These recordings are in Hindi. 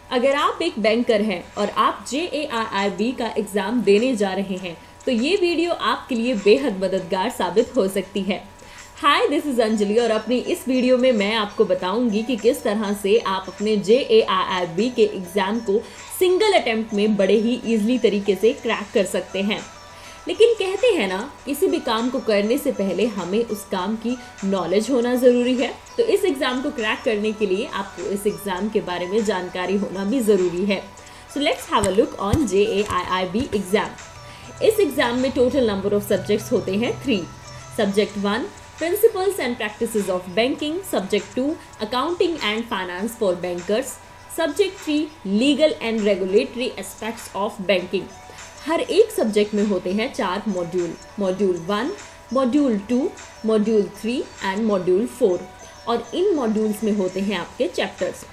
अगर आप एक बैंकर हैं और आप JARRB का एग्ज़ाम देने जा रहे हैं तो ये वीडियो आपके लिए बेहद मददगार साबित हो सकती है। हाय, दिस इज़ अंजलि और अपनी इस वीडियो में मैं आपको बताऊंगी कि किस तरह से आप अपने JARRB के एग्ज़ाम को सिंगल अटेम्प्ट में बड़े ही ईजिली तरीके से क्रैक कर सकते हैं। लेकिन कहते हैं ना, किसी भी काम को करने से पहले हमें उस काम की नॉलेज होना ज़रूरी है। तो इस एग्ज़ाम को क्रैक करने के लिए आपको इस एग्ज़ाम के बारे में जानकारी होना भी ज़रूरी है। So let's have a look on JARRB exam. इस एग्ज़ाम में टोटल नंबर ऑफ सब्जेक्ट्स होते हैं 3। Subject 1 principles and practices of banking, subject 2 accounting and finance for bankers, subject 3 legal and regulatory aspects of banking. हर एक सब्जेक्ट में होते हैं 4 module, module 1, module 2, module 3 and module 4, और इन मॉड्यूल्स में होते हैं आपके चैप्टर्स।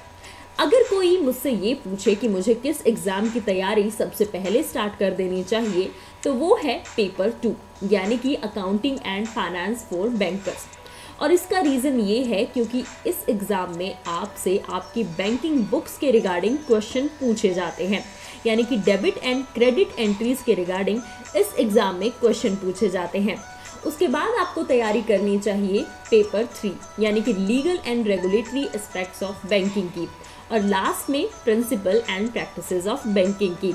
अगर कोई मुझसे ये पूछे कि मुझे किस एग्ज़ाम की तैयारी सबसे पहले स्टार्ट कर देनी चाहिए, तो वो है पेपर 2 यानी कि accounting and finance for bankers. और इसका रीज़न ये है क्योंकि इस एग्ज़ाम में आपसे आपकी बैंकिंग बुक्स के रिगार्डिंग क्वेश्चन पूछे जाते हैं, यानी कि डेबिट एंड क्रेडिट एंट्रीज के रिगार्डिंग इस एग्ज़ाम में क्वेश्चन पूछे जाते हैं। उसके बाद आपको तैयारी करनी चाहिए पेपर 3 यानी कि legal and regulatory aspects of banking की, और लास्ट में principle and practices of banking की।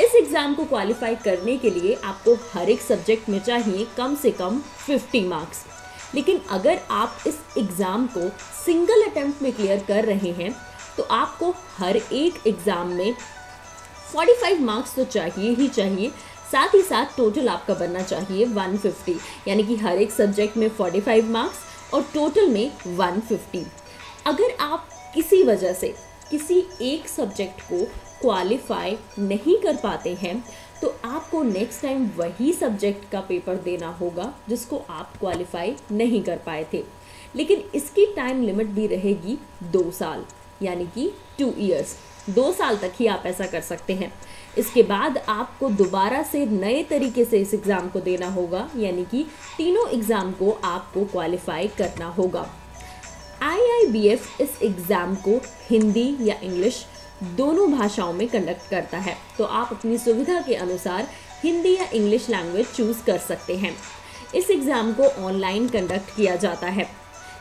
इस एग्ज़ाम को क्वालिफाई करने के लिए आपको हर एक सब्जेक्ट में चाहिए कम से कम 50 मार्क्स। लेकिन अगर आप इस एग्ज़ाम को सिंगल अटेम्प्ट में क्लियर कर रहे हैं तो आपको हर एक एग्ज़ाम में 45 मार्क्स तो चाहिए ही चाहिए, साथ ही साथ टोटल आपका बनना चाहिए 150, यानी कि हर एक सब्जेक्ट में 45 मार्क्स और टोटल में 150। अगर आप किसी वजह से किसी एक सब्जेक्ट को क्वालिफाई नहीं कर पाते हैं तो आपको नेक्स्ट टाइम वही सब्जेक्ट का पेपर देना होगा जिसको आप क्वालिफाई नहीं कर पाए थे। लेकिन इसकी टाइम लिमिट भी रहेगी 2 साल यानी कि 2 इयर्स। 2 साल तक ही आप ऐसा कर सकते हैं। इसके बाद आपको दोबारा से नए तरीके से इस एग्ज़ाम को देना होगा, यानी कि तीनों एग्ज़ाम को आपको क्वालिफाई करना होगा। IIBF इस एग्ज़ाम को हिंदी या इंग्लिश दोनों भाषाओं में कंडक्ट करता है, तो आप अपनी सुविधा के अनुसार हिंदी या इंग्लिश लैंग्वेज चूज़ कर सकते हैं। इस एग्ज़ाम को ऑनलाइन कंडक्ट किया जाता है।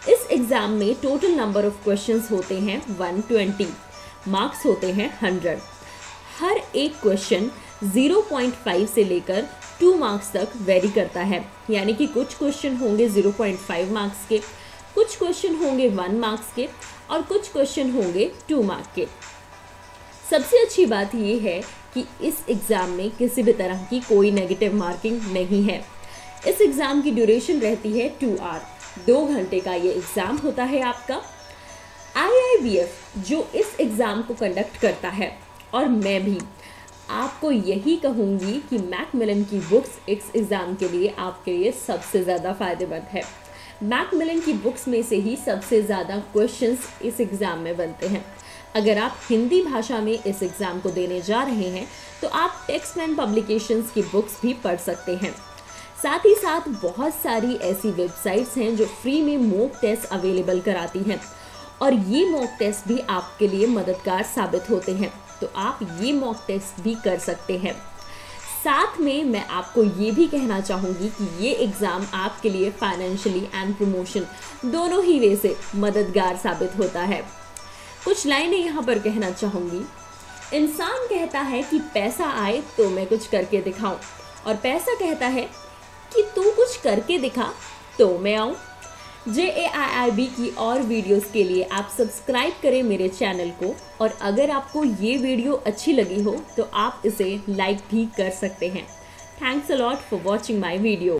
इस एग्ज़ाम में टोटल नंबर ऑफ क्वेश्चंस होते हैं 120, मार्क्स होते हैं 100। हर एक क्वेश्चन 0.5 से लेकर 2 मार्क्स तक वेरी करता है, यानी कि कुछ क्वेश्चन होंगे 0.5 मार्क्स के, कुछ क्वेश्चन होंगे 1 मार्क्स के और कुछ क्वेश्चन होंगे 2 मार्क्स के। सबसे अच्छी बात यह है कि इस एग्ज़ाम में किसी भी तरह की कोई नेगेटिव मार्किंग नहीं है। इस एग्ज़ाम की ड्यूरेशन रहती है 2 आवर, 2 घंटे का ये एग्ज़ाम होता है आपका। IIBF जो इस एग्ज़ाम को कंडक्ट करता है, और मैं भी आपको यही कहूँगी कि मैकमिलन की बुक्स इस एग्ज़ाम के लिए आपके लिए सबसे ज़्यादा फ़ायदेमंद है। मैकमिलन की बुक्स में से ही सबसे ज़्यादा क्वेश्चंस इस एग्ज़ाम में बनते हैं। अगर आप हिंदी भाषा में इस एग्ज़ाम को देने जा रहे हैं तो आप टेक्स्ट एंड पब्लिकेशंस की बुक्स भी पढ़ सकते हैं। साथ ही साथ बहुत सारी ऐसी वेबसाइट्स हैं जो फ्री में मॉक टेस्ट अवेलेबल कराती हैं, और ये मॉक टेस्ट भी आपके लिए मददगार साबित होते हैं, तो आप ये मॉक टेस्ट भी कर सकते हैं। साथ में मैं आपको ये भी कहना चाहूँगी कि ये एग्ज़ाम आपके लिए फाइनेंशियली एंड प्रमोशन दोनों ही वे से मददगार साबित होता है। कुछ लाइनें यहाँ पर कहना चाहूँगी। इंसान कहता है कि पैसा आए तो मैं कुछ करके दिखाऊं, और पैसा कहता है कि तू कुछ करके दिखा तो मैं आऊँ। JARRB की और वीडियोस के लिए आप सब्सक्राइब करें मेरे चैनल को, और अगर आपको ये वीडियो अच्छी लगी हो तो आप इसे लाइक भी कर सकते हैं। Thanks a lot for watching my video.